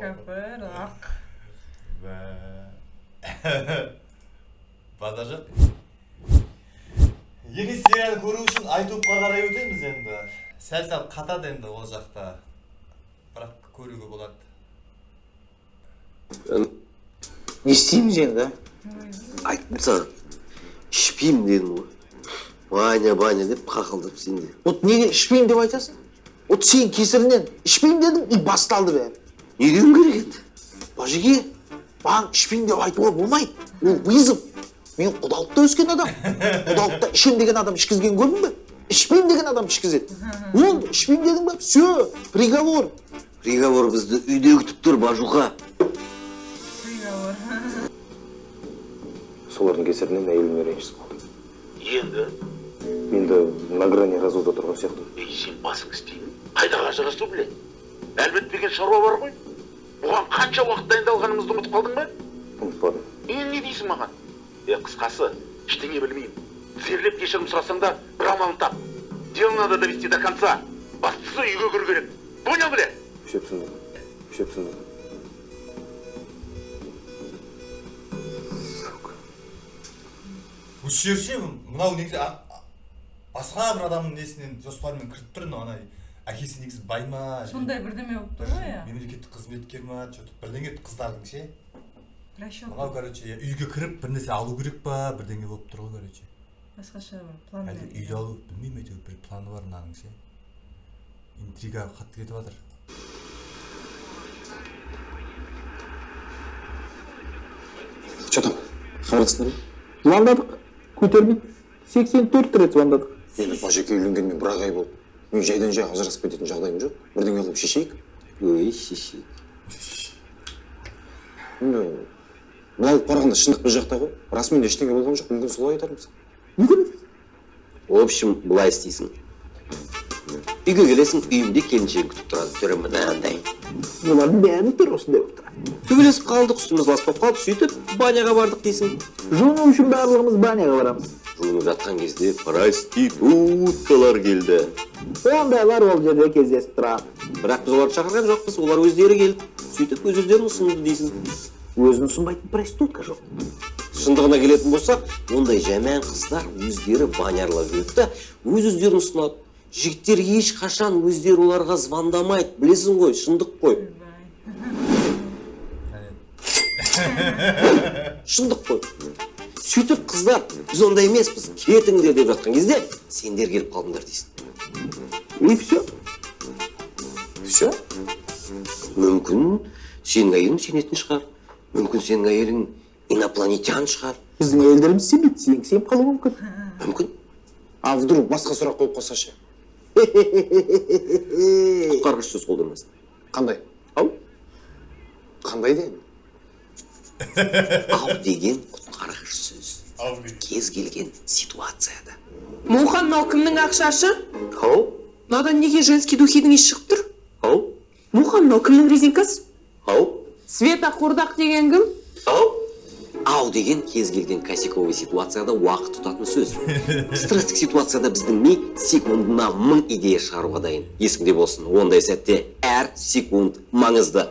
Kapırak. Ve Badacı. Yeni serial көрүү үчүн айтупка карай өтөбүз энди. Сәл катат энди ол жакта. Бирок көрүүгө болот. Не істейміз енді? Айттым саған. Ішпеймін дедім ғой. Баня деп қақылдап сенде. Вот неге ішпеймін деп айтасың? Вот сен кесірінен ішпеймін дедім, и басталды бәрі. Не деуім керек енді? Бажеке, маған ішпеймін деп айтуға болмайды. Ол вызов. Мен құдалықта өскен адам. Құдалықта ішем деген адам ішкізген көрдің бе? Ішпеймін деген адам ішкізеді. Ол ішпеймін дедің бе? Все, приговор. Приговор бізді үйде күтіп тұр, Бажуха. Солардың кесірінен әйеліме ренжісіп қалдым. Енді? Енді на грани развода тұрған сияқты. Сен басың істеймін. Қайдаға ажырасу біле? Әлбетпеген шаруа бар ғой. Оған қанша уақыт дайындалғанымызды ұмытып қалдың ба? Ұмытпадым. Не дейсің маған? Қысқасы, ештеңе білмеймін. Тізерлеп кешірім сұрасаң да бір амалын тап. Дело надо довести до конца. Бастысы үйге кіру керек. Понял біле? Все түсіндім. Осы жерше мынау негізі басқа бір адамның несінен жоспарымен кіріп тұр, ана әкесі негізі бай ма? Сондай бірдеме болып тұр ғой, мемлекеттік қызметкер ма? Бірдеңе қыздардың ше? Расчет. Мынау, короче, үйге кіріп бір нәрсе алу керек па? Бірдеңе болып тұр ғой, короче. Басқаша бір план. Әлде үйді алу, білмеймін әйтеуір бір планы бар мынаның ше. Интрига қатты кетіп жатыр. Что там? Хабарластыңдар ма? Звондадық. Көтермейді. 84 рет звондадық. Енді Бажеке үйленгенмен бір ай болды. Мен жайдан жай ажырасып кететін жағдайым жоқ. Бірдеңе қылып шешейік. Ой, шешейік. Енді бұл алып қарағанда шындық бір жақта ғой. Расымен ештеңе болған жоқ. Мүмкін солай айтармыз. Мүмкін. В общем, былай істейсің. Үйге келесің, үйімде келіншегін күтіп тұрады. Түрі мынандай. Олардың бәрін тұр осындай болып тұрады. Төбелесіп қалдық, үстіміз лас болып қалды, сөйтіп баняға бардық дейсің. Жуыну үшін барлығымыз баняға барамыз. Жуынып жатқан кезде проституткалар келді. Ондайлар ол жерде кездесіп тұрады. Бірақ біз оларды шақырған жоқпыз, олар өздері келді. Сөйтіп өздерін ұсынды дейсің. Өзін ұсынбайтын проститутка жоқ. Шындығына келетін болсақ, ондай жаман қыздар өздері банярлап жүреді да, өздерін ұсынады. Жігіттер ешқашан өздері оларға звондамайды, білесің ғой, шындық қой. Шындық қой. Сөйтіп қыздар, біз ондай емеспіз, кетіңдер деп жатқан кезде, сендер келіп қалдыңдар дейсің. И все. Все? Мүмкін сенің әйелің сенетін шығар. Мүмкін сенің әйелің инопланетян шығар. Біздің әйелдеріміз сенбейді, сеніп қалуы мүмкін. Мүмкін. А вдруг басқа сұрақ қойып қалса ше? Құтқарғыш сөз қолданбасын. Қандай? Ау? Қандай дейін? Ау деген құтқарғыш сөз. Кез келген ситуацияда. Мухан, мынау кімнің ақшашы? Ау? Мынадан неге женский духидің иісі шығып тұр? Ау? Мухан, мынау кімнің резинкасы? Ау? Света Қордақ деген кім? Ау? Ау деген кез келген косяковый ситуацияда уақыт тұтатын сөз. Стресстік ситуацияда біздің ми секундына 1000 идея шығаруға дайын. Есіңде болсын, ондай сәтте әр секунд маңызды.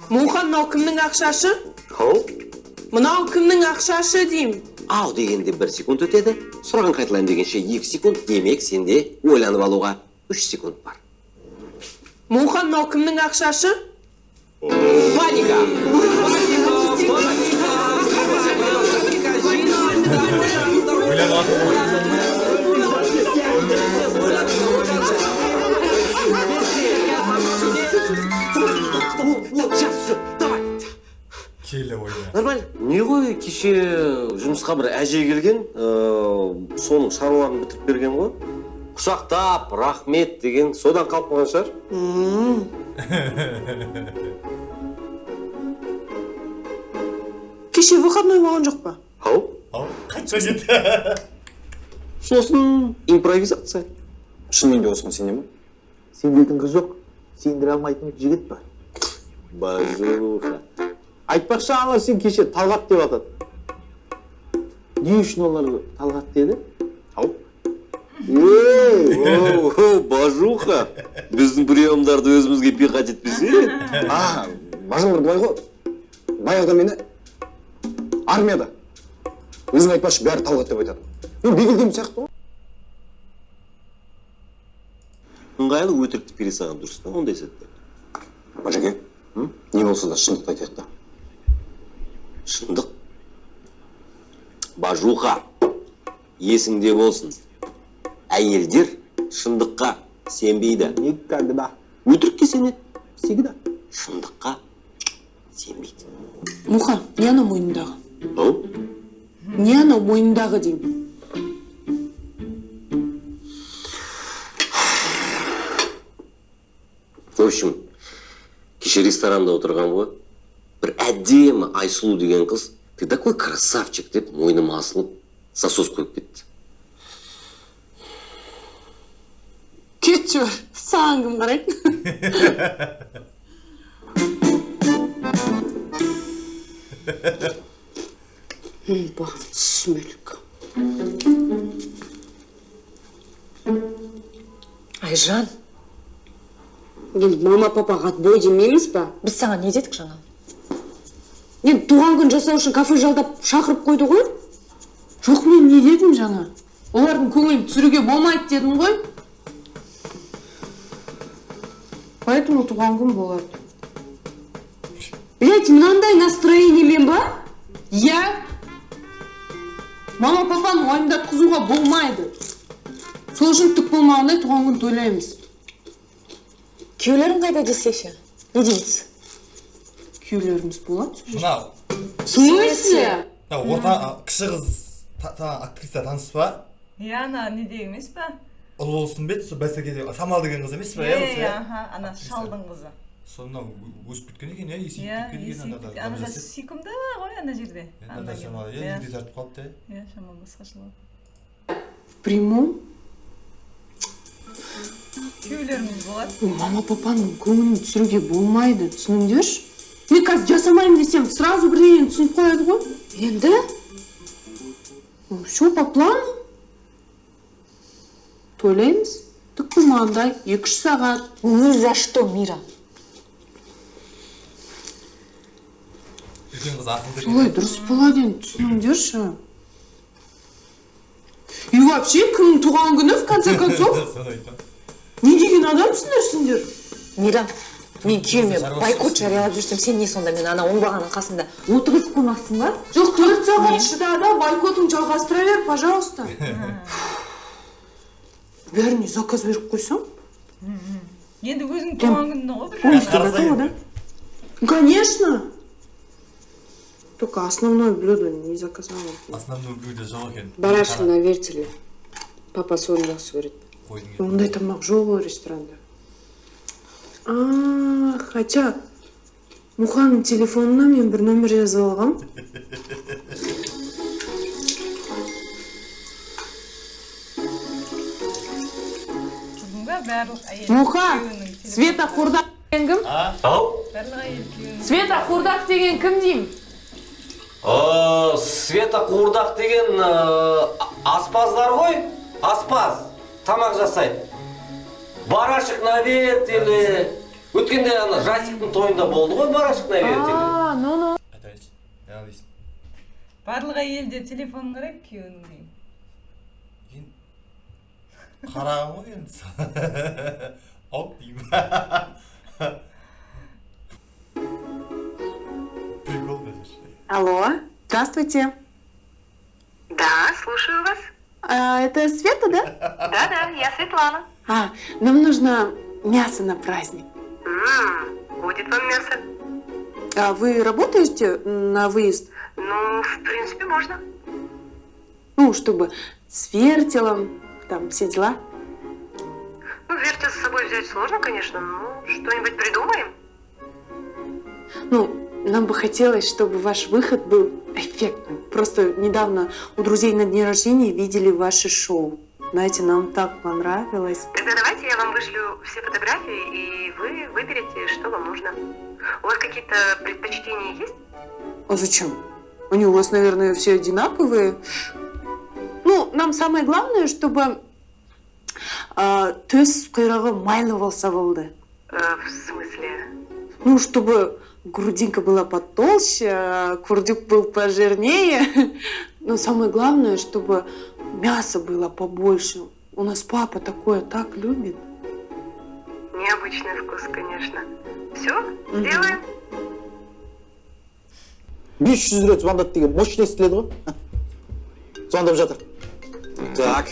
Мухан, мынау кімнің ақшашы? Ау? Мынау кімнің ақшашы деймін. Ау дегенде 1 секунд өтеді, сұраған қайталайын дегенше 2 секунд, демек сенде ойланып алуға 3 секунд бар. Мухан, мынау кімнің ақшашы? Паника! Келі ойна. Нормально. Не ғой, кеше жұмысқа бір әже келген, соның шаруаларын бітіріп берген ғой. Құшақтап, рахмет деген, содан қалып қалған шығар. Кеше выходной болған жоқ па? Ау? Қайтша кетті. Сосын импровизация. Шынымен де осыған сене ма? Сенбейтін қыз жоқ. Сендіре алмайтын жігіт бар. Бажуха. Айтпақшы ана сен кеше Талғат деп атады. Не үшін олар Талғат деді? Ау? Бажуха. Біздің приемдарды өзімізге пиғат етпесе. бажалар былай ғой. Баяғыда мені армияда өзің айтпашы бәрі Талғат деп айтады. Мен бегілдеймін сияқты ғой. Ыңғайлы өтірікті бере салған дұрыс та ондай сәтте. Бажеке, не болса да шындықты айтайық та. Шындық. Бажуха, есіңде болсын. Әйелдер шындыққа сенбейді. Никогда. Өтірікке сенеді. Всегда. Шындыққа сенбейді. Муха, не анау мойнындағы? Ау? Не анау мойнындағы деймін. В общем, кеше ресторанда отырған ғой. Бір әдемі Айсұлу деген қыз, ты такой красавчик деп мойныма асылып, сосос қойып кетті. Кетші бар, саған кім қарайды? Бағын сүмелік. Айжан, Енді мама папаға отбой демейміз ба? біз саған не дедік жаңа? Енді туған күн жасау үшін кафе жалдап шақырып қойды ғой? Жоқ, мен не дедім жаңа? Олардың көңілін түсіруге болмайды дедім ғой? Поэтому туған күн болады. Блять, мынандай настроениемен ба? Иә. Мама папаны уайымдатқызуға болмайды. Сол үшін түк болмағандай туған күн тойлаймыз. Күйеулерің қайда десеші? Не дейміз? Күйеулеріміз болады. Мынау В смысле? орта кіші қыз актриса таныс па? Иә, ана не деген емес па? Ұл болсын бет, сол бәсекеде Самал деген қыз емес па? Аха, ана шалдың қызы. Сонда өсіп кеткен екен, есейіп Иә, кеткен екен есейіп ана да сүйкімді ғой ана жерде. Анда шамалы, егде тартып қалыпты. Иә, шамалы басқашылау. В прямом? Күйеулеріміз болады. Мама папаның көңілін түсіруге болмайды, түсініңдерші? Мен қазір жасамайын десем, сразу бірдеңені түсініп қояды ғой. Енді? Все по плану. Тойлаймыз. Түк болмағандай, 2-3 сағат. Ни за что, Мира. Үлкен қыз ақылды. Солай дұрыс болады енді, түсініңдерші. И вообще, кімнің туған күні, в конце концов? Не деген адамсыңдар сендер? Мира, мен күйеуіме бойкот жариялап жүрсем, сен не сонда мен ана оңбағанның қасында отырғызып қоймақсың ба? Жоқ, 4 сағат шыдады, бойкотың жалғастыра бер, пожалуйста. Бәріне заказ беріп қойсам? Енді өзің туған күніне ғой бір Қарасай. Конечно. Только основное блюдо не заказала. Основной блюдо жоқ екен. Барашки на вертеле. Папа соны жақсы көреді. Қойдың. Ондай тамақ жоқ ғой ресторанда. Хотя Муханың телефонына мен бір номер жазып алғам. Бүгінгі барлық әйел Муха, күйеуінің телефоны. Света Қордақ деген кім? Ау? Барлық әйел күйеуінің. Света Қордақ деген кім деймін? Света Қуырдақ деген аспаздар ғой? Аспаз. Тамақ жасайды. Барашек на вертеле. Өткенде ана Жасиктің тойында болды ғой барашек на вертеле. Ну. Айтайыншы. Не алайсың? Барлық әйелде телефонын қарайды күйеуінің деймін. Қарағым ғой енді. Ау деймін. Прикол даже. Алло, здравствуйте. Да, слушаю вас. Это Света, да? Да-да, я Светлана. Нам нужно мясо на праздник. Будет вам мясо. А вы работаете на выезд? Ну, в принципе, можно. Ну, чтобы с вертелом, там, все дела. Ну, вертел с собой взять сложно, конечно, но что-нибудь придумаем. Ну, нам бы хотелось, чтобы ваш выход был эффектным. Просто недавно у друзей на дне рождения видели ваше шоу. Знаете, нам так понравилось. Тогда давайте я вам вышлю все фотографии, и вы выберете, что вам нужно. У вас какие-то предпочтения есть? А зачем? Они у вас, наверное, все одинаковые. Ну, нам самое главное, чтобы төс құйрығы майлы болса болды. В смысле? Ну, чтобы грудинка была потолще, а курдюк был пожирнее. Но самое главное, чтобы мяса было побольше. У нас папа такое так любит. Необычный вкус, конечно. Все, сделаем. 500 рет звондады деген мощный естіледі ғой. Звондап жатыр. Так,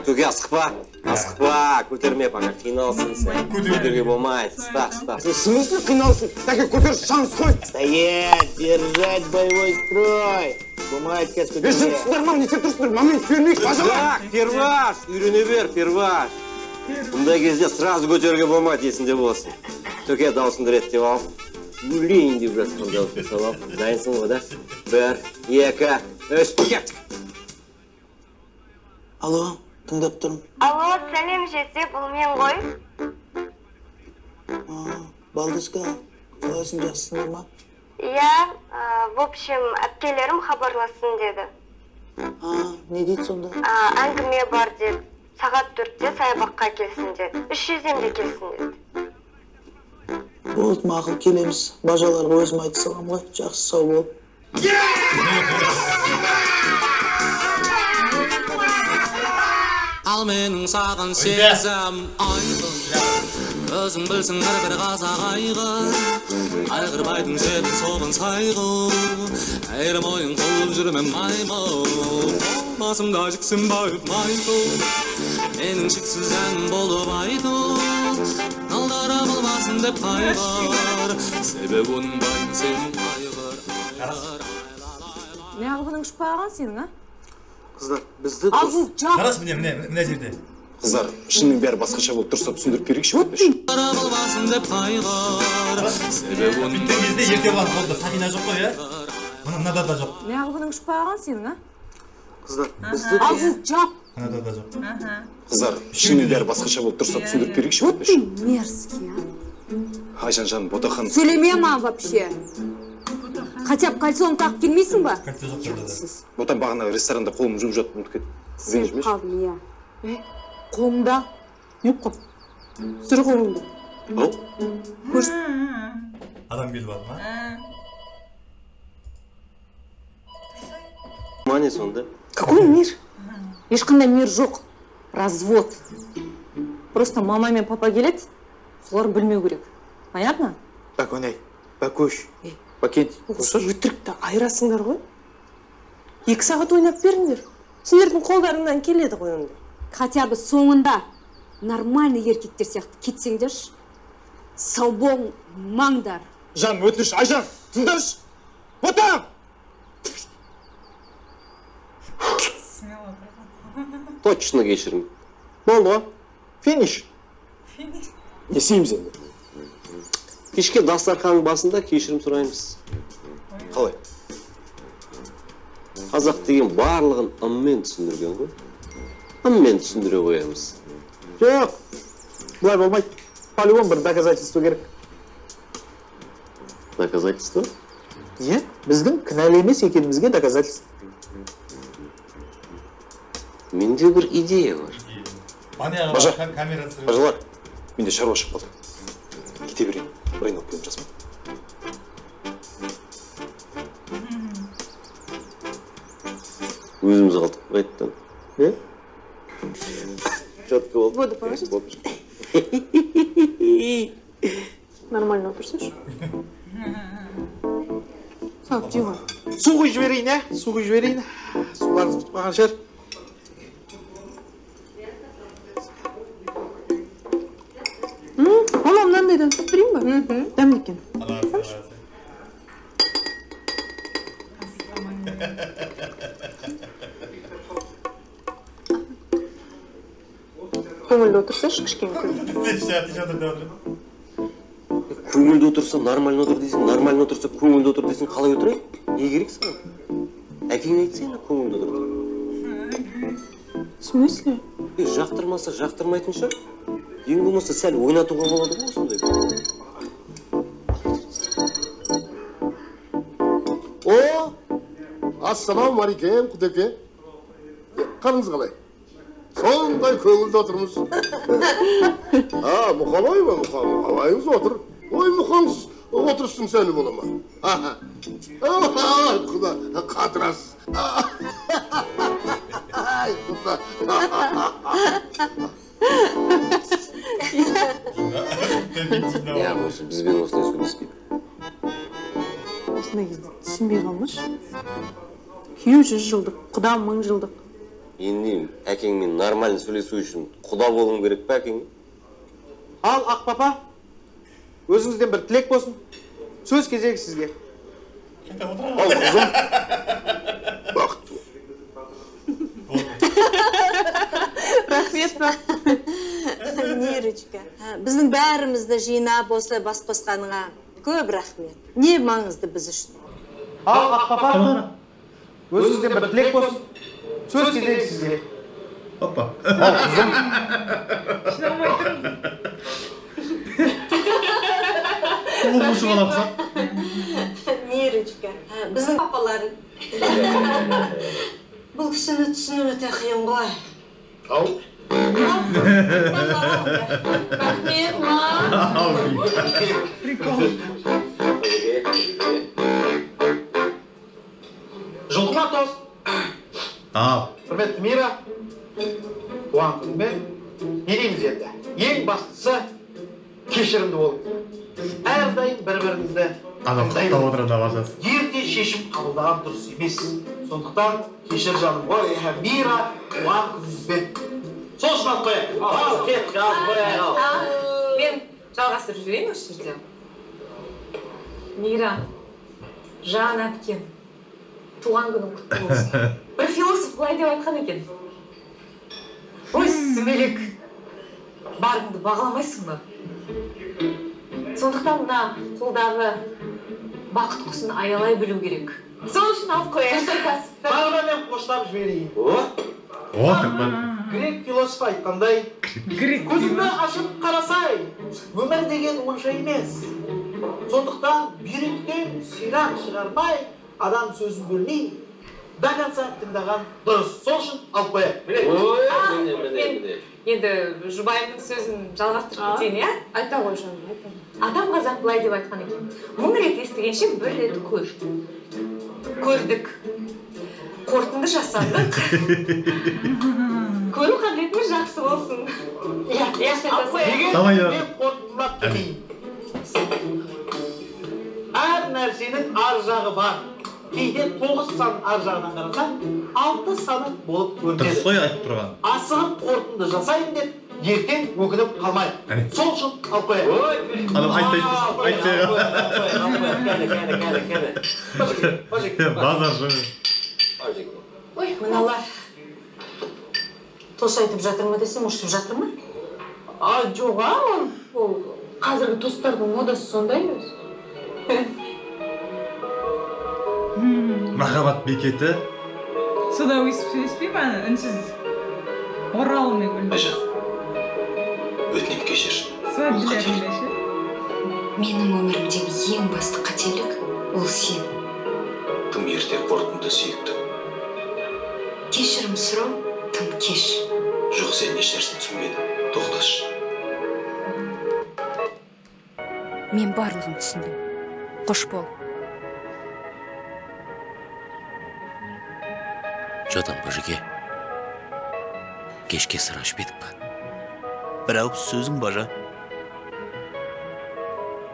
төге асықпа. Асықпа, көтерме пока, қиналсын сен. Көтерге болмайды. Стақ. В смысле қиналсын? Так и көтер шанс қой. Стоять, держать боевой строй. Бумать кәсіп Жігітсіздер ма, не тұрсыңдар? Момент бермейік, пожалуйста. Так, перваш, үйрене бер, перваш. Бұндай кезде сразу көтерге болмайды, есінде болсын. Төке дауысыңды реттеп ал. Өлейін деп жатқан дауысты салап. Дайынсың ғой да? 1, 2, 3, кеттік. Алло, тыңдап тұрмын. Алло, сәлем жете, бұл мен ғой. Балдызка, қалайсың, жақсысыңдар ма? Иә, в общем, әпкелерім хабарласын деді. Не дейді сонда? Әңгіме бар деді. Сағат 4-те саябаққа келсін деді. 300-де келсін деді. Болды, мақұл, келеміз. Бажаларға өзім айты салам ғой, жақсы сау бол. Ал менің саған сезім айқын, өзің білсің бір қазақ айғыр, айғырбайдың жебін соғын сайғыр, әйрім ойын қылып жүрмем маймыл, басымда жіксін байып майқыл, менің шексіз ән болып айтыл, алдара болмасын деп қайғыр, себебі оның байын сен айғыр. Не ағылғының шықпаған сенің, а? Қыздар, бізді Азу, жақ! Қарас, міне жерде. Қыздар, шынымен бәрі басқаша болып тұрса түсіндіріп берейікші өтпеші. болмасын деп қайғыр, себебі оның Биттен кезде ерте болған қолда Сабина жоқ қой, мынада да жоқ. Не ағылғының шықпаған сенің, а? Қыздар, бізді Азу, жақ! Мынада да жоқ. Қыздар, шынымен бәрі басқаша болып тұрса түсіндіріп берейікші өтпеші. Мерзкий, а? Айжан жаным, Ботахан. Сөйлемейма вообще. Хотя бы кольцоны тағып келмейсің ба? Кольцо жоқ қой. Ботан бағана ресторанда қолым жуып жатып ұмытып кетті. Сен қалдың, иә. Қолымда? Не қол? Сүр қолымда. Ау? Көрс. Адам келіп алды ма? Мане сонда? Какой мир? Ешқандай мир жоқ. Развод. Просто мама мен папа келеді, солар білмеу керек. Понятно? Бәкөнай, Бәкөш, Бәкент. Өтірікті айырасыңдар ғой. 2 сағат ойнап беріңдер. Сендердің қолдарыңнан келеді ғой онда. Хотя бы соңында нормальный еркектер сияқты кетсеңдерші. Сау болмаңдар. Жан, өтініш, Айжан, тыңдашы. Ботам! Точно кешірім. Болды, финиш. Не істейміз енді? Кешке дастарханның басында кешірім сұраймыз. Қалай? Қазақ деген барлығын ыммен түсіндірген ғой. Ыммен түсіндіре қоямыз. Жоқ, бұлай болмайды. По-любому бір доказательство керек. Доказательство? Иә, біздің кінәлі емес екенімізге доказательство. Менде бір идея бар. Бажа, камера түсіріп. бажалар, менде шаруа шығып қалды. Кете берейін, бір айналып келіп жаспа. Өзіміз қалдық, қайттан. Е? Четко болды. Воду положить? Нормально отырсайшы. Сау, тима. Су құйып жіберейін, ә? Су құйып жіберейін. Суларыңыз бітіп қалған шығар. Мама, мынандайдан түсіп берейін ба? Дәмді екен. Көңілді отырсайшы, кішкене көңілді. Көңілді отырса, нормально отыр дейсің, нормально отырса, көңілді отыр дейсің, қалай отырайын? Не керек саған? Әкең айтса енді көңілді отыр деп. В смысле? Жақтырмаса, жақтырмайтын шығар. Ең болмаса сәл ойнатуға болады ғой осындай. О, ассалаумағалейкум, Құдеке. Қарыңыз қалай? Сондай көңілді отырмыз. Мұқабай ма, мұқабайыңыз отыр. Ой, мұқаңыз Otursun seni bulama. Ay kuda kadras. Ay kuda. Ya Musa, biz ben osылай сөйлеспейді. Осындай кезде түсінбей қалмаш. Күйеу 100 жылдық, құда 1000 жылдық. Енді әкеңмен нормально сөйлесу үшін құда болуым керек пе әкең? Ал Ақпапа, өзіңізден бір тілек болсын. Сөз кезегі сізге. Ал қызым. Бақыт. Рахмет. Нерочка, біздің бәрімізді жинап осылай бас қосқаныңа көп рахмет. Не маңызды біз үшін? Ал Ақпапа, өзіңізден бір тілек болсын. Сөз кезегі сізге. Опа. Ал қызым. Шынамай тұрмын. Ұлғышы ғана қыса. Нерочка, біздің папаларың. Бұл кісіні түсіну өте қиын ғой. Ау. Рахмет, ма. Прикол. Жылқыма тост. Ал. Құрметті Мира, туған күнмен не дейміз енді? Ең бастысы кешірімді болу. Әрдайым бір-біріңізді Адам құттықтап отырады башасы. ерте шешім қабылдаған дұрыс емес. Сондықтан кешір жаным ғой, Мира, туған күніңізбен. Сол үшін алып қояйық. Ал, кеттік, алып қояйық. Мен жалғастырып жіберейін осы жерде. Мира, жан әпкем, туған күнің құтты болсын. Бір философ былай деп айтқан екен. Ой, сүмелек, барыңды бағаламайсың ба? Сондықтан мына қолдағы бақыт құсын аялай білу керек. Сол үшін алып қояйық. Тағы мен қоштап жіберейін. О, тықпан. Грек философ айтқандай, көзіңді ашып қарасай, өмір деген онша емес. Сондықтан бүйректен сирақ шығармай, адам сөзін бөлмей, до конца тыңдаған дұрыс. Сол үшін алып қояйық. Мен енді жұбайымның сөзін жалғастырып кетейін, иә? Айта ғой жаным, айта. Адам қазақ былай деп айтқан екен. 1000 рет естігенше 1 рет көр. Көрдік. Қорытынды жасадық. Көру қабілетіңіз жақсы болсын. Иә, Давай, мен қорытындылап кетейін. Әр нәрсенің ар жағы бар. Кейде 9 сан ар жағынан қарасаң, 6 саны болып Дұрыс көрінеді. қой айтып тұрған. Асығып қорытынды жасайын деп, ертең өкініп қалмайық. Сол үшін алып қояйық. Адам айтпай. Базар жөні. Ой, мыналар. Тост айтып жатыр ма десем, ұрсып жатыр ма? Жоқ, ол қазіргі тосттардың модасы сондай өзі. Махаббат бекеті. Сода өйсіп сөйлеспей ма? Үнсіз. Оралымен гүлді. Айжан, өтінем кешір. Свадьбілерінде ше? Менің өмірімдегі ең басты қателік ол сен. Тым ерте қорытынды сүйікті. Кешірім сұрау тым кеш. Жоқ, сен ешнәрсені түсінбедің. Тоқташы. Мен барлығын түсіндім. Қош бол. Жодан бажеке. Кешке сыр ашпедік па? Бір ауыз сөзің бажа.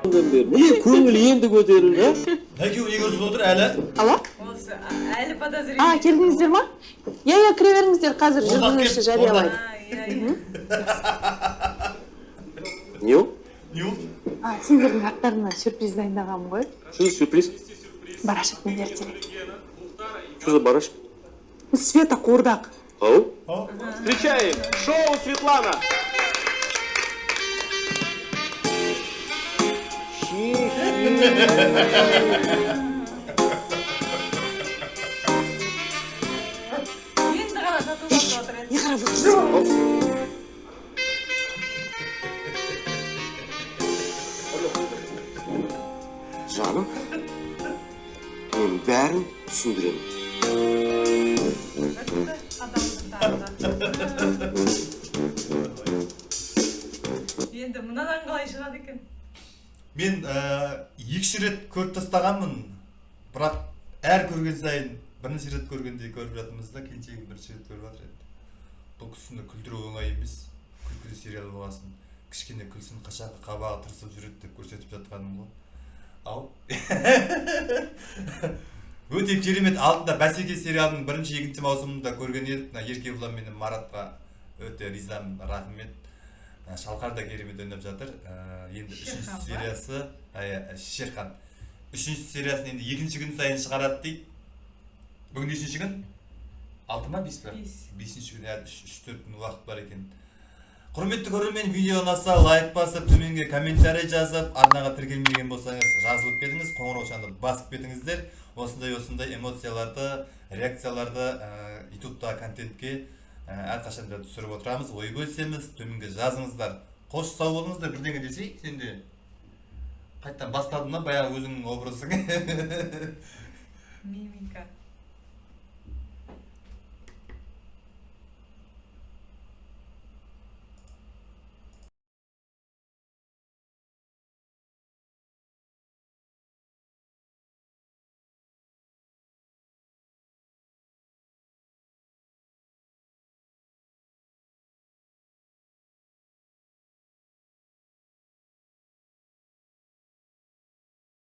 Міне көңіл енді көтерілді. Нәке егерсіз отыр әлі. Ала? Осы әлі подозрение. Келдіңіздер ма? Я кіре беріңіздер, қазір жүргізуші жариялайды. Не ол? Не ол? Сендердің аттарына сюрприз дайындағам ғой. Что за сюрприз? Барашек мен ертелі. Что за барашек? Света Қуырдақ. Ау? Встречаем! Шоу Светлана! Енді ғана татуласып отыр еді. Не қарап отырсың? Жаным, мен бәрін түсіндіремін. Енді мынадан қалай шығады екен? Мен 2 рет көріп тастағанмын, бірақ әр көрген сайын бірінші рет көргендей көріп жатырмыз да, келіншегім бірінші рет көріп жатыр енді. Бұл кісіні күлдіру оңай емес, күлкілі сериал болғасын, кішкене күлсін, қашағы қабағы тырысып жүреді деп көрсетіп жатқаным ғой. Ау. Өте керемет. Алдында Бәсеке сериалының 1-2 маусымында көрген едік. Еркебұлан мен Маратқа өте ризамын, рахмет. Шалқар да керемет ойнап жатыр. Енді 3-ші сериясы, Шерхан. 3-ші сериясын енді 2-ші күн сайын шығарады дейді. Бүгін 3-ші күн? 6 ма 5 па? 5-ші күн, 3-4 күн уақыт бар екен. Құрметті көрермен, видео ұнаса лайк басып, төменге комментарий жазып, арнаға тіркелмеген болсаңыз жазылып кетіңіз, қоңырау шанды басып кетіңіздер. Осындай эмоцияларды, реакцияларды ютубта контентке әрқашанда түсіріп отырамыз, ой бөлісеміз, төменге жазыңыздар. Қош сау болыңыздар, бірдеңе десей, сенде қайттан бастадың ба баяғы өзіңнің образың? Мимика.